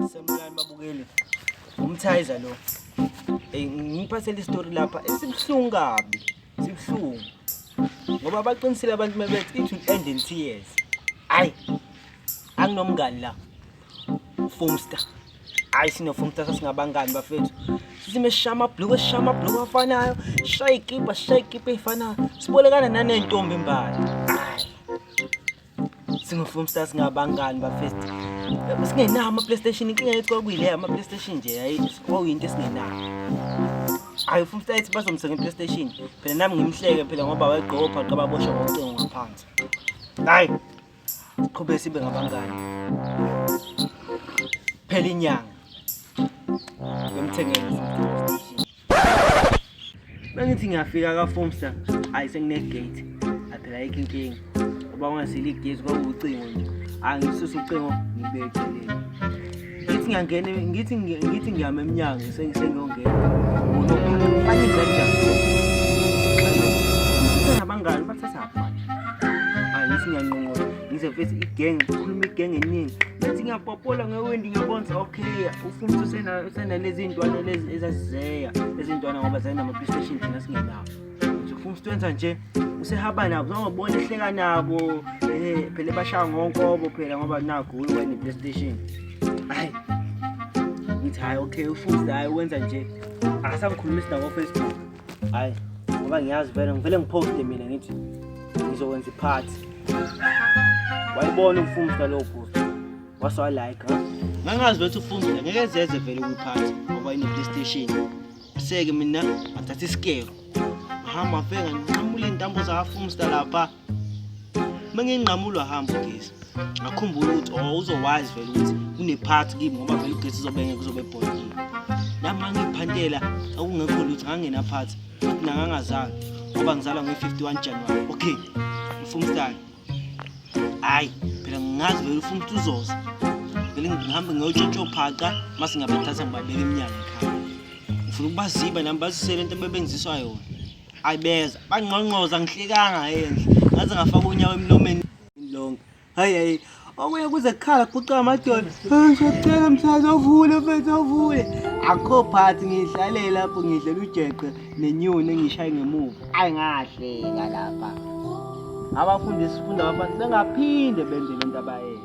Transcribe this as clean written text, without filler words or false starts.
Semkani babukeli. Umthayiza lo. Ngiphathele istory lapha esibhlungu kabi. Sibhlungu. Ngoba baqinisile abantu mebethi it will end in tears. Hayi. Anginomngani la. Fumster. Hayi sino Fumster sasingabangani bafethu. Sisime shama blue afanayo. Shaya ikipa efanayo. Sibolekana nanentombi imbali. Hayi. Singo Fumster singabangani bafethu. Singenawo ama-PlayStation inkinga yethu kwakuyile ama-PlayStation nje hayi kwakuyinto esingenayo. Hayi Fumster ethi bazomthenga i-PlayStation phela nami ngimhleke phela ngoba wayegqopha qababoshwa ngocingo ngaphansi. Hayi siqhubeke sibe ngabangani. Phela inyanga ngimthengele i-PlayStation. Bengithi ngiyafika kaFumster hayi sengine-gate phela ayikho inkinga ngoba ungasile igate kwakuwucingo nje. Angisusa ucingo ngibekele. Ngithi ngiyama eminyango sengiyongena. Manje kanjani? Abangani bathatha apha. Hayi ngiyanqonqola. Ngize futhi igang, ukhuluma igang eningi. Bethi ngiyapopola ngewendi ngiyabona okay, ufuna usenalezi intwana lezi ezazizeya. Lezi intwana ngoba zayina PlayStation thina singenawo. Nje ufuna ukwenza nje usehaba nabo ngobona ehleka nabo. Phela bashaya ngonkobo phela ngoba nakho uwena iPlayStation. Hayi. Ngithi hayi okay ufunda hayi wenza nje. Akasangikhulumisi na ku-Facebook. Hayi ngoba ngiyazi ngivele ngiposte mina ngithi ngizokwenza iphathi. Wayibona umfumsta lo post. Wasa like ha. Ngangazi ukuthi ufumsta ngeke zeze vele ukuphathi ngoba ine PlayStation. Seke mina athatha isikero. Hamba feka ngiqhamula intambo zakafumsta lapha. Mangingqamulwa hamba ugesi. Ngakhumbula ukuthi uzowazi vele ukuthi kunephathi kimi ngoba vele ugesi uzobenge kuzobe bhonile. Nami ngiphandela akungekho lutho ngangena phathi. Futhi nangangazali ngoba ngizalwa ngo-51 January. Okay. Mfumstani. Hayi, phela ngingazi vele ufumsta uzoza. Vele ngihambe ngiyotshontsho phaqa mase ngabathatha ngibabeka eminyaka ekhaya. Ngifuna ukubaziba nami bazisele into ebebengiziswa yona. Ayibeza, bangqonqoza ngihlekanga endle. Ngaze ngafaka unyawo emlomeni lonke. Hayi. Okuye kuze kukhala kuquqa amadolo. Ngiyacela mthazi ovule mfethu ovule. Akho phathi ngidlalela lapho ngidlela ujeqe nenyoni engishaye ngemuva. Ayi ngahleka lapha. Abafundi sifunda abafana bengaphinde benze lento abayenza.